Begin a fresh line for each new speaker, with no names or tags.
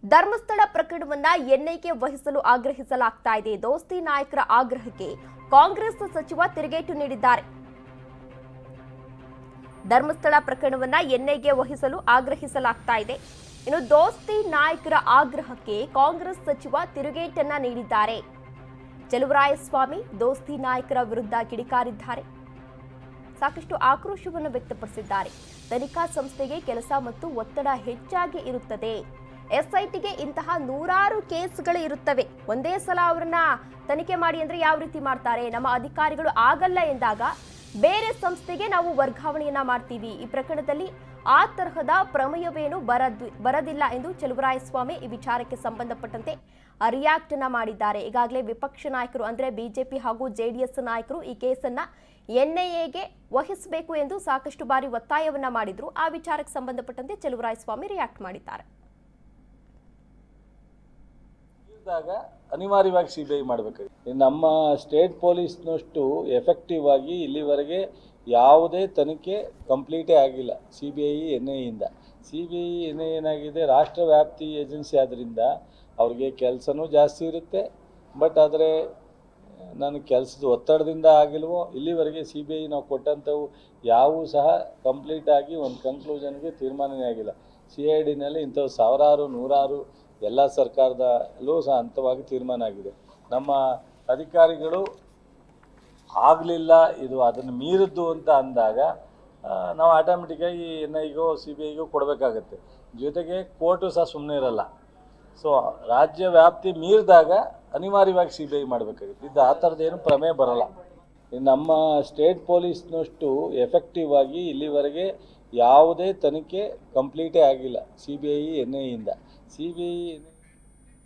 ಧರ್ಮಸ್ಥಳ ಪ್ರಕರಣವನ್ನ ಎನ್ಐಎಗೆ ವಹಿಸಲು ಆಗ್ರಹಿಸಲಾಗ್ತಾ ಇದೆ. ದೋಸ್ತಿ ನಾಯಕರ ಆಗ್ರಹಕ್ಕೆ ಕಾಂಗ್ರೆಸ್ ಸಚಿವ ತಿರುಗೇಟು ನೀಡಿದ್ದಾರೆ. ಧರ್ಮಸ್ಥಳ ಪ್ರಕರಣವನ್ನ ಎನ್ಐಎಗೆ ವಹಿಸಲು ಆಗ್ರಹಿಸಲಾಗ್ತಾ ಇದೆ. ಇನ್ನು ದೋಸ್ತಿ ನಾಯಕರ ಆಗ್ರಹಕ್ಕೆ ಕಾಂಗ್ರೆಸ್ ಸಚಿವ ತಿರುಗೇಟನ್ನ ನೀಡಿದ್ದಾರೆ. ಚಲುವರಾಯಸ್ವಾಮಿ ದೋಸ್ತಿ ನಾಯಕರ ವಿರುದ್ಧ ಕಿಡಿಕಾರಿದ್ದಾರೆ. ಸಾಕಷ್ಟು ಆಕ್ರೋಶವನ್ನು ವ್ಯಕ್ತಪಡಿಸಿದ್ದಾರೆ. ತನಿಖಾ ಸಂಸ್ಥೆಗೆ ಕೆಲಸ ಮತ್ತು ಒತ್ತಡ ಹೆಚ್ಚಾಗಿ ಇರುತ್ತದೆ. ಎಸ್ಐಟಿಗೆ ಇಂತಹ ನೂರಾರು ಕೇಸ್ಗಳು ಇರುತ್ತವೆ. ಒಂದೇ ಸಲ ಅವರನ್ನ ತನಿಖೆ ಮಾಡಿ ಅಂದ್ರೆ ಯಾವ ರೀತಿ ಮಾಡ್ತಾರೆ? ನಮ್ಮ ಅಧಿಕಾರಿಗಳು ಆಗಲ್ಲ ಎಂದಾಗ ಬೇರೆ ಸಂಸ್ಥೆಗೆ ನಾವು ವರ್ಗಾವಣೆಯನ್ನ ಮಾಡ್ತೀವಿ. ಈ ಪ್ರಕರಣದಲ್ಲಿ ಆ ತರಹದ ಪ್ರಮೇಯವೇನು ಬರದಿಲ್ಲ ಎಂದು ಚಲುವರಾಯಸ್ವಾಮಿ ಈ ವಿಚಾರಕ್ಕೆ ಸಂಬಂಧಪಟ್ಟಂತೆ ರಿಯಾಕ್ಟ್ ಅನ್ನ ಮಾಡಿದ್ದಾರೆ. ಈಗಾಗಲೇ ವಿಪಕ್ಷ ನಾಯಕರು ಅಂದ್ರೆ ಬಿಜೆಪಿ ಹಾಗೂ ಜೆಡಿಎಸ್ ನಾಯಕರು ಈ ಕೇಸನ್ನ ಎನ್ಐಎಗೆ ವಹಿಸಬೇಕು ಎಂದು ಸಾಕಷ್ಟು ಬಾರಿ ಒತ್ತಾಯವನ್ನ ಮಾಡಿದ್ರು. ಆ ವಿಚಾರಕ್ಕೆ ಸಂಬಂಧಪಟ್ಟಂತೆ ಚಲುವರಾಯಸ್ವಾಮಿ ರಿಯಾಕ್ಟ್ ಮಾಡಿದ್ದಾರೆ.
ಅನಿವಾರ್ಯವಾಗಿ ಸಿಬಿಐ ಮಾಡಬೇಕಾಗಿದೆ. ನಮ್ಮ ಸ್ಟೇಟ್ ಪೊಲೀಸ್ನಷ್ಟು ಎಫೆಕ್ಟಿವ್ ಆಗಿ ಇಲ್ಲಿವರೆಗೆ ಯಾವುದೇ ತನಿಖೆ ಕಂಪ್ಲೀಟೇ ಆಗಿಲ್ಲ ಸಿಬಿಐ ಎನ್ಐಎಯಿಂದ. ಸಿಬಿಐ ಎನ್ಐಎ ಏನಾಗಿದೆ, ರಾಷ್ಟ್ರ ವ್ಯಾಪ್ತಿ ಏಜೆನ್ಸಿ ಆದ್ದರಿಂದ ಅವ್ರಿಗೆ ಕೆಲಸನೂ ಜಾಸ್ತಿ ಇರುತ್ತೆ. ಬಟ್ ಆದರೆ ನಾನು ಕೆಲಸದ ಒತ್ತಡದಿಂದ ಆಗಿಲ್ವೋ ಇಲ್ಲಿವರೆಗೆ ಸಿಬಿಐ ನಾವು ಕೊಟ್ಟಂಥವು ಯಾವುವು ಸಹ ಕಂಪ್ಲೀಟ್ ಆಗಿ ಒಂದು ಕನ್ಕ್ಲೂಷನ್ಗೆ ತೀರ್ಮಾನವೇ ಆಗಿಲ್ಲ. CIDನಲ್ಲಿ ಇಂಥವು ಸಾವಿರಾರು ನೂರಾರು ಎಲ್ಲ ಸರ್ಕಾರದಲ್ಲೂ ಸಹ ಹಂತವಾಗಿ ತೀರ್ಮಾನ ಆಗಿದೆ. ನಮ್ಮ ಅಧಿಕಾರಿಗಳು ಆಗಲಿಲ್ಲ, ಇದು ಅದನ್ನು ಮೀರಿದ್ದು ಅಂತ ಅಂದಾಗ ನಾವು ಆಟೋಮೆಟಿಕ್ಕಾಗಿ ಎನ್ಐಗೂ CBIಗೂ ಕೊಡಬೇಕಾಗತ್ತೆ. ಜೊತೆಗೆ ಕೋರ್ಟು ಸಹ ಸುಮ್ಮನೆ ಇರಲ್ಲ. ಸೊ ರಾಜ್ಯ ವ್ಯಾಪ್ತಿ ಮೀರಿದಾಗ ಅನಿವಾರ್ಯವಾಗಿ ಸಿಬಿಐ ಮಾಡಬೇಕಾಗುತ್ತೆ. ಇದು ಆ ಥರದ್ದೇನು ಪ್ರಮೇಯ ಬರಲ್ಲ. ನಮ್ಮ ಸ್ಟೇಟ್ ಪೊಲೀಸ್ನಷ್ಟು ಎಫೆಕ್ಟಿವ್ ಆಗಿ ಇಲ್ಲಿವರೆಗೆ ಯಾವುದೇ ತನಿಖೆ ಕಂಪ್ಲೀಟೇ ಆಗಿಲ್ಲ ಸಿಬಿಐ ಎನ್ಐಯಿಂದ. ಸಿಬಿಐ